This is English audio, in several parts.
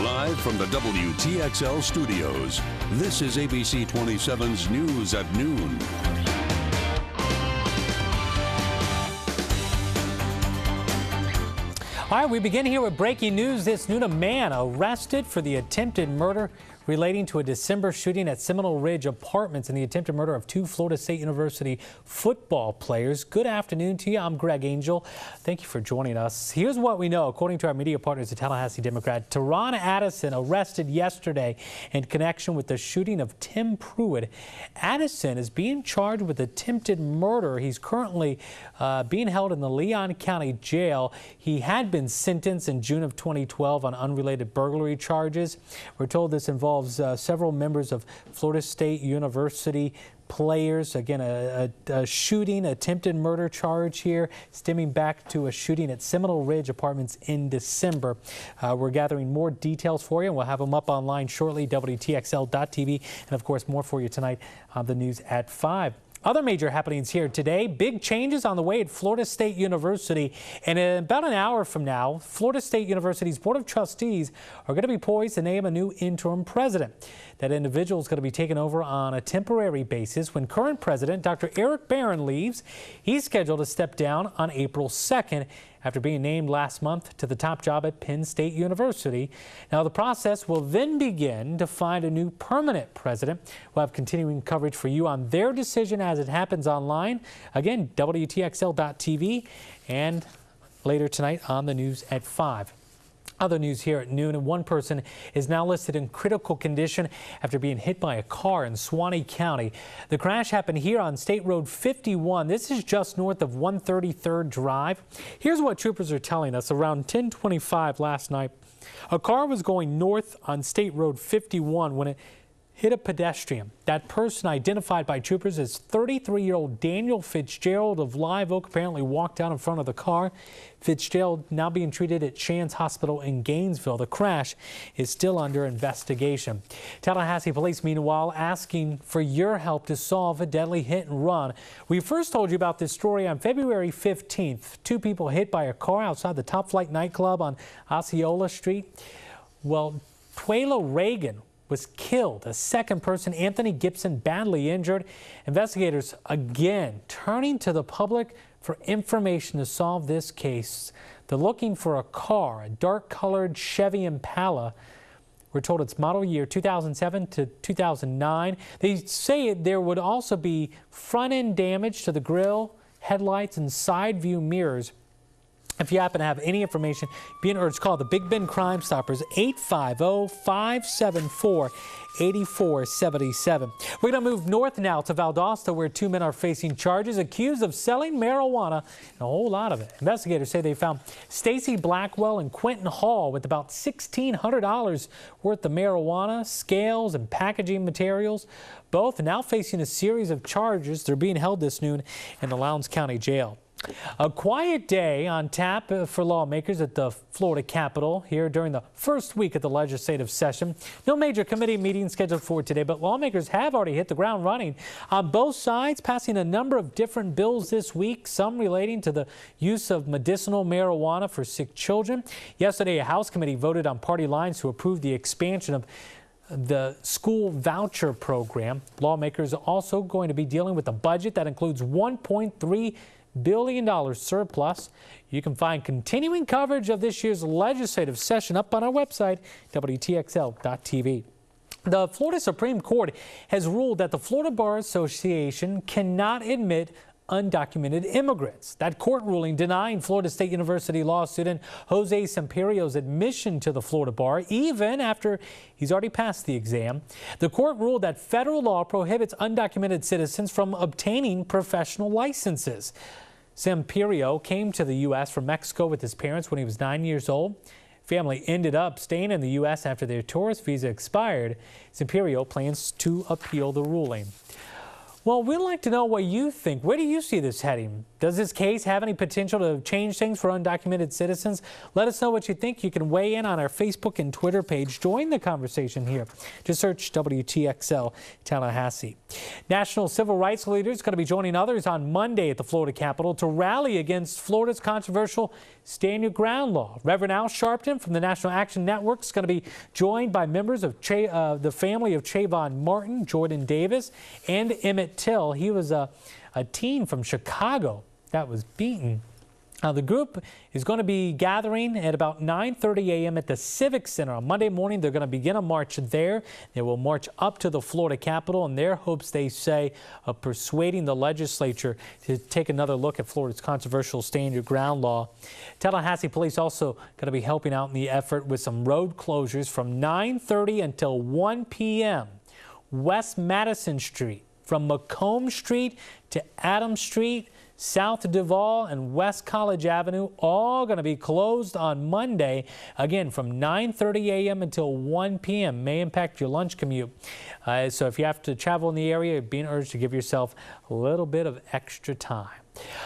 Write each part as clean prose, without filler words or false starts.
Live from the WTXL studios, this is ABC 27's News at Noon. All right, we begin here with breaking news this noon. A man arrested for the attempted murder relating to a December shooting at Seminole Ridge Apartments and the attempted murder of two Florida State University football players. Good afternoon to you. I'm Greg Angel. Thank you for joining us. Here's what we know. According to our media partners, the Tallahassee Democrat, Teron Addison arrested yesterday in connection with the shooting of Tim Pruitt. Addison is being charged with attempted murder. He's currently being held in the Leon County Jail. He had been sentenced in June of 2012 on unrelated burglary charges. We're told this involves several members of Florida State University players. Again, a shooting, attempted murder charge here, stemming back to a shooting at Seminole Ridge Apartments in December. We're gathering more details for you, and we'll have them up online shortly, WTXL.tv, and of course more for you tonight on the news at 5. Other major happenings here today. Big changes on the way at Florida State University. And in about an hour from now, Florida State University's Board of Trustees are going to be poised to name a new interim president. That individual is going to be taken over on a temporary basis when current president Dr. Eric Barron leaves. He's scheduled to step down on April 2nd after being named last month to the top job at Penn State University. Now, the process will then begin to find a new permanent president. We'll have continuing coverage for you on their decision as it happens online. Again, WTXL.tv and later tonight on the news at 5. Other news here at noon, and one person is now listed in critical condition after being hit by a car in Suwannee County. The crash happened here on State Road 51. This is just north of 133rd Drive. Here's what troopers are telling us. Around 10:25 last night, a car was going north on State Road 51 when it hit a pedestrian. That person, identified by troopers as 33-year-old Daniel Fitzgerald of Live Oak, apparently walked out in front of the car. Fitzgerald now being treated at Shands Hospital in Gainesville. The crash is still under investigation. Tallahassee police, meanwhile, asking for your help to solve a deadly hit and run. We first told you about this story on February 15th. Two people hit by a car outside the Top Flight nightclub on Osceola Street. Well, Twayla Reagan was killed. A second person, Anthony Gibson, badly injured. Investigators again turning to the public for information to solve this case. They're looking for a car, a dark-colored Chevy Impala. We're told it's model year 2007 to 2009. They say there would also be front-end damage to the grille, headlights, and side view mirrors. If you happen to have any information, be urged to call the Big Bend Crime Stoppers, 850-574-8477. We're going to move north now to Valdosta, where two men are facing charges accused of selling marijuana, and a whole lot of it. Investigators say they found Stacy Blackwell and Quentin Hall with about $1,600 worth of marijuana, scales, and packaging materials. Both now facing a series of charges. They're being held this noon in the Lowndes County Jail. A quiet day on tap for lawmakers at the Florida Capitol here during the first week of the legislative session. No major committee meetings scheduled for today, but lawmakers have already hit the ground running on both sides, passing a number of different bills this week, some relating to the use of medicinal marijuana for sick children. Yesterday, a House committee voted on party lines to approve the expansion of the school voucher program. Lawmakers are also going to be dealing with a budget that includes $1.3 billion surplus. You can find continuing coverage of this year's legislative session up on our website, WTXL.tv. The Florida Supreme Court has ruled that the Florida Bar Association cannot admit undocumented immigrants. That court ruling denying Florida State University law student Jose Samperio's admission to the Florida Bar, even after he's already passed the exam. The court ruled that federal law prohibits undocumented citizens from obtaining professional licenses. Samperio came to the U.S. from Mexico with his parents when he was 9 years old. Family ended up staying in the U.S. after their tourist visa expired. Samperio plans to appeal the ruling. Well, we'd like to know what you think. Where do you see this heading? Does this case have any potential to change things for undocumented citizens? Let us know what you think. You can weigh in on our Facebook and Twitter page. Join the conversation here. Just search WTXL Tallahassee. National civil rights leaders going to be joining others on Monday at the Florida Capitol to rally against Florida's controversial Stand Your Ground law. Reverend Al Sharpton from the National Action Network is going to be joined by members of the family of Trayvon Martin, Jordan Davis, and Emmett Till. He was a teen from Chicago that was beaten. The group is going to be gathering at about 9:30 a.m. at the Civic Center on Monday morning. They're going to begin a march there. They will march up to the Florida Capitol in their hopes, they say, of persuading the legislature to take another look at Florida's controversial Stand Your Ground law. Tallahassee police also going to be helping out in the effort with some road closures from 9:30 until 1 p.m. West Madison Street, from Macomb Street to Adams Street, South Duval and West College Avenue, all going to be closed on Monday, again from 9:30 a.m. until 1 p.m. May impact your lunch commute. So if you have to travel in the area, you're being urged to give yourself a little bit of extra time.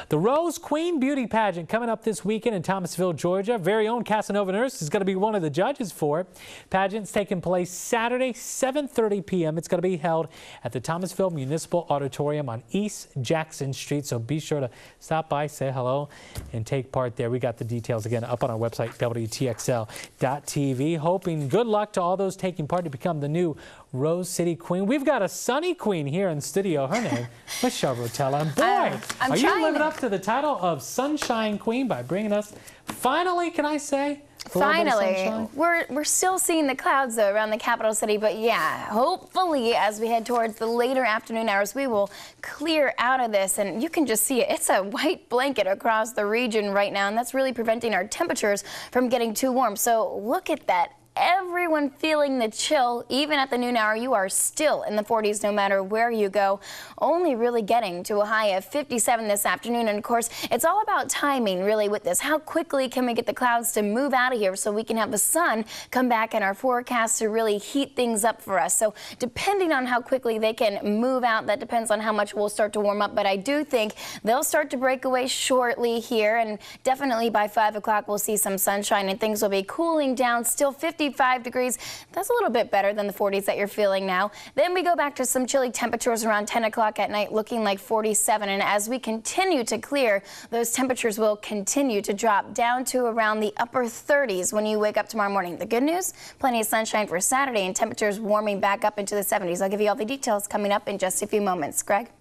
The Rose Queen Beauty Pageant coming up this weekend in Thomasville, Georgia. Very own Casanova Nurse is going to be one of the judges for it. Pageant's taking place Saturday, 7:30 p.m. It's going to be held at the Thomasville Municipal Auditorium on East Jackson Street. So be sure to stop by, say hello, and take part there. We got the details again up on our website, WTXL.tv. Hoping good luck to all those taking part to become the new Rose City Queen. We've got a sunny queen here in studio. Her name, Michelle Rotella. And boy, are you living up to the title of Sunshine Queen by bringing us, finally, can I say? Finally. We're still seeing the clouds, though, around the capital city. But, yeah, hopefully, as we head towards the later afternoon hours, we will clear out of this. And you can just see it. It's a white blanket across the region right now, and that's really preventing our temperatures from getting too warm. So look at that. Everyone feeling the chill. Even at the noon hour, you are still in the 40s no matter where you go. Only really getting to a high of 57 this afternoon. And of course, it's all about timing really with this. How quickly can we get the clouds to move out of here so we can have the sun come back in our forecast to really heat things up for us? So depending on how quickly they can move out, that depends on how much we'll start to warm up. But I do think they'll start to break away shortly here. And definitely by 5 o'clock, we'll see some sunshine and things will be cooling down. Still 55 degrees. That's a little bit better than the 40s that you're feeling now. Then we go back to some chilly temperatures around 10 o'clock at night, looking like 47. And as we continue to clear, those temperatures will continue to drop down to around the upper 30s when you wake up tomorrow morning. The good news, plenty of sunshine for Saturday and temperatures warming back up into the 70s. I'll give you all the details coming up in just a few moments. Greg?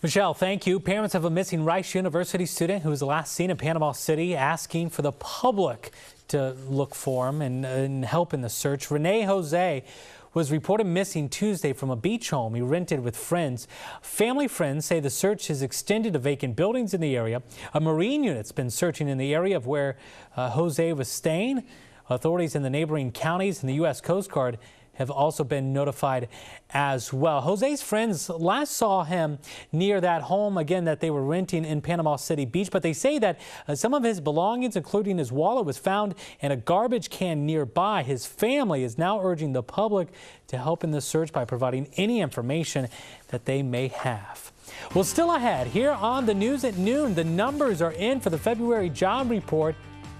Michelle, thank you. Parents of a missing Rice University student who was last seen in Panama City asking for the public to look for him and help in the search. Renee Jose was reported missing Tuesday from a beach home he rented with friends. Family friends say the search has extended to vacant buildings in the area. A Marine unit's been searching in the area of where Jose was staying. Authorities in the neighboring counties and the U.S. Coast Guard have also been notified as well. Jose's friends last saw him near that home again that they were renting in Panama City Beach, but they say that some of his belongings, including his wallet, was found in a garbage can nearby. His family is now urging the public to help in the search by providing any information that they may have. Well, still ahead here on the news at noon, the numbers are in for the February job report.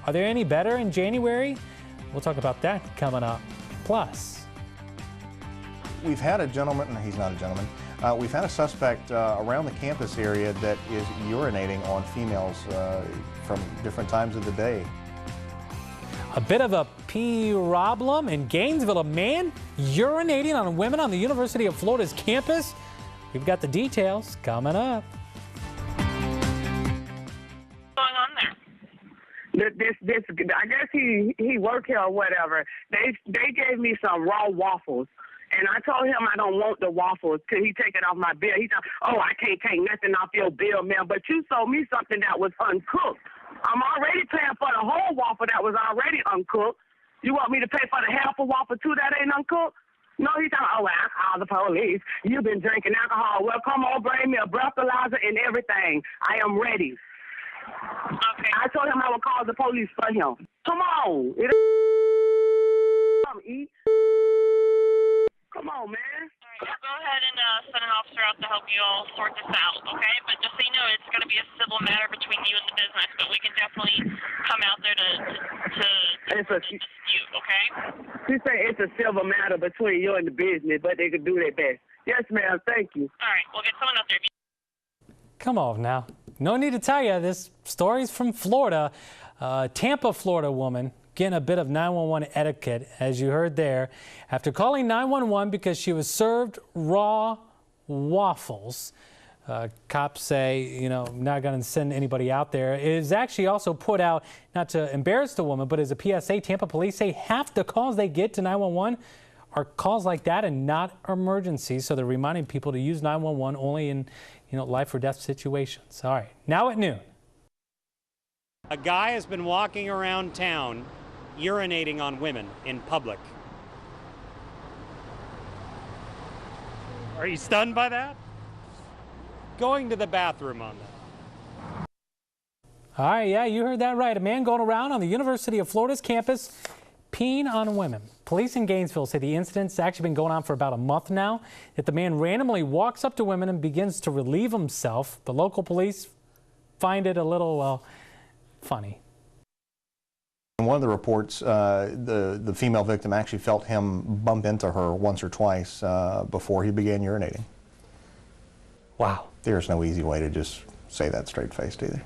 Are there any better in January? We'll talk about that coming up. Plus, we've had a gentleman, and he's not a gentleman, we've had a suspect around the campus area that is urinating on females from different times of the day. A bit of a problem in Gainesville. A man urinating on women on the University of Florida's campus. We've got the details coming up. I guess he worked here or whatever. They gave me some raw waffles, and I told him I don't want the waffles. Could he take it off my bill? He said, "Oh, I can't take nothing off your bill, man. But you sold me something that was uncooked. I'm already paying for the whole waffle that was already uncooked. You want me to pay for the half a waffle too that ain't uncooked?" No, he's talking, "Oh, well, I call the police. You've been drinking alcohol. Well, come on, bring me a breathalyzer and everything. I am ready." Okay. I told him I would call the police for him. Come on. Come on, man. All right, go ahead and send an officer out to help help you all sort this out, okay? But just so you know, it's going to be a civil matter between you and the business, but we can definitely come out there to dispute, okay? She say it's a civil matter between you and the business, but they can do their best. Yes, ma'am. Thank you. All right, we'll get someone up there. Come on now. No need to tell you, this story's from Florida. Tampa, Florida woman getting a bit of 911 etiquette, as you heard there, after calling 911 because she was served raw waffles. Cops say, you know, not going to send anybody out there. It is actually also put out, not to embarrass the woman, but as a PSA, Tampa police say half the calls they get to 911 are calls like that and not emergencies. So they're reminding people to use 911 only in, you know, life or death situations. All right, now at noon. A guy has been walking around town urinating on women in public. Are you stunned by that? Going to the bathroom on that. All right, yeah, you heard that right. A man going around on the University of Florida's campus peeing on women. Police in Gainesville say the incident's actually been going on for about a month now. That the man randomly walks up to women and begins to relieve himself. The local police find it a little, well, funny. In one of the reports, the female victim actually felt him bump into her once or twice before he began urinating. Wow. There's no easy way to just say that straight-faced either.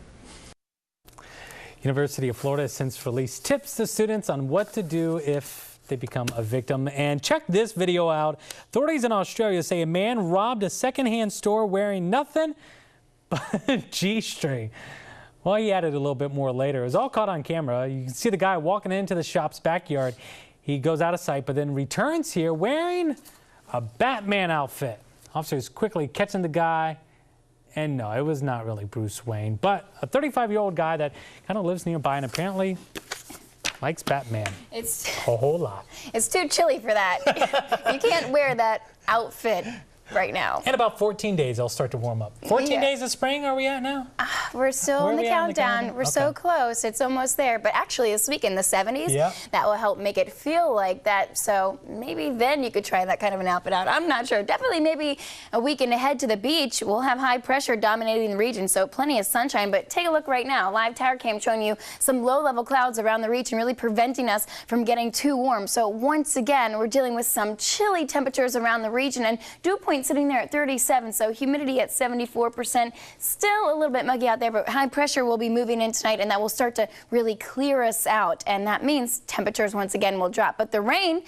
University of Florida has since released tips to students on what to do if they become a victim. And check this video out. Authorities in Australia say a man robbed a secondhand store wearing nothing but a G-string. Well, he added a little bit more later. It was all caught on camera. You can see the guy walking into the shop's backyard. He goes out of sight, but then returns here wearing a Batman outfit. Officers quickly catching the guy. And no, it was not really Bruce Wayne, but a 35-year-old guy that kind of lives nearby and apparently likes Batman. It's a whole lot. It's too chilly for that. You can't wear that outfit right now. In about 14 days, they'll start to warm up. 14 days of spring, are we at now? We're still in the countdown. We're so close. It's almost there. But actually, this week in the 70s, that will help make it feel like that. So maybe then you could try that kind of an outfit out. I'm not sure. Definitely maybe a weekend ahead to the beach. We'll have high pressure dominating the region, so plenty of sunshine. But take a look right now. Live tower cam showing you some low-level clouds around the region, really preventing us from getting too warm. So once again, we're dealing with some chilly temperatures around the region, and dew point sitting there at 37, so humidity at 74%. Still a little bit muggy out there, but high pressure will be moving in tonight, and that will start to really clear us out. And that means temperatures once again will drop. But the rain,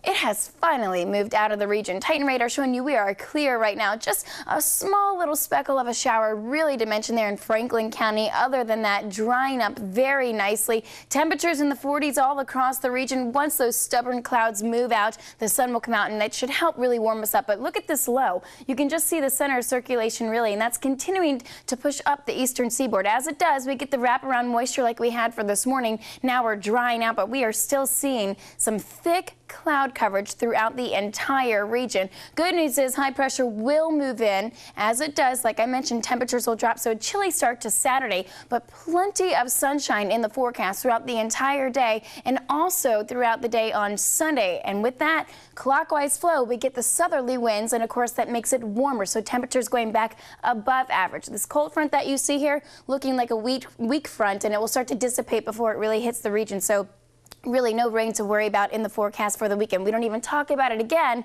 it has finally moved out of the region. Titan radar showing you we are clear right now. Just a small little speckle of a shower really to mention there in Franklin County. Other than that, drying up very nicely. Temperatures in the 40s all across the region. Once those stubborn clouds move out, the sun will come out, and that should help really warm us up. But look at this low. You can just see the center of circulation really, and that's continuing to push up the eastern seaboard. As it does, we get the wraparound moisture like we had for this morning. Now we're drying out, but we are still seeing some thick cloud coverage throughout the entire region. Good news is high pressure will move in. As it does, like I mentioned, temperatures will drop, so a chilly start to Saturday, but plenty of sunshine in the forecast throughout the entire day and also throughout the day on Sunday. And with that clockwise flow, we get the southerly winds, and of course that makes it warmer, so temperatures going back above average. This cold front that you see here looking like a weak front, and it will start to dissipate before it really hits the region. So really no rain to worry about in the forecast for the weekend. We don't even talk about it again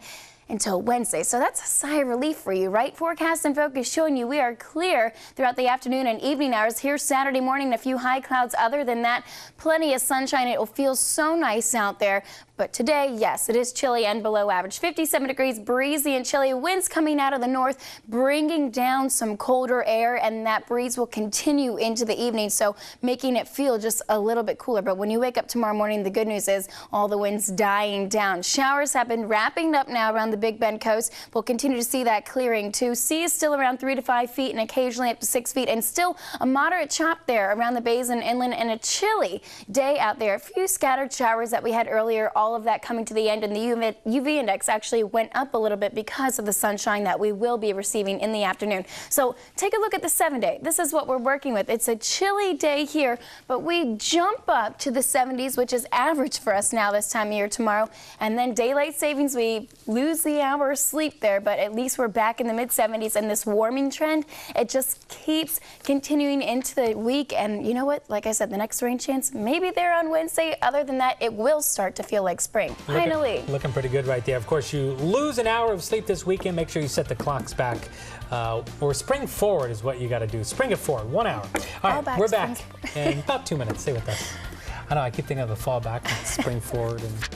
until Wednesday. So that's a sigh of relief for you, right? Forecast and Focus showing you we are clear throughout the afternoon and evening hours. Here Saturday morning, a few high clouds. Other than that, plenty of sunshine. It will feel so nice out there. But today, yes, it is chilly and below average. 57 degrees, breezy and chilly. Winds coming out of the north, bringing down some colder air, and that breeze will continue into the evening, so making it feel just a little bit cooler. But when you wake up tomorrow morning, the good news is all the winds dying down. Showers have been wrapping up now around the Big Bend coast. We'll continue to see that clearing too. Sea is still around 3 to 5 feet and occasionally up to 6 feet, and still a moderate chop there around the bays and inland, and a chilly day out there. A few scattered showers that we had earlier, all of that coming to the end, and the UV index actually went up a little bit because of the sunshine that we will be receiving in the afternoon. So take a look at the 7-day. This is what we're working with. It's a chilly day here, but we jump up to the 70s, which is average for us now this time of year tomorrow, and then daylight savings, we lose the 3-hour sleep there, but at least we're back in the mid-70s, and this warming trend, it just keeps continuing into the week. And you know what? Like I said, the next rain chance, maybe there on Wednesday. Other than that, it will start to feel like spring. Finally. Looking pretty good right there. Of course, you lose an hour of sleep this weekend. Make sure you set the clocks back. Or spring forward is what you got to do. Spring it forward, 1 hour. All right, we're back in about 2 minutes. Stay with us. I know, I keep thinking of the fall back and spring forward. And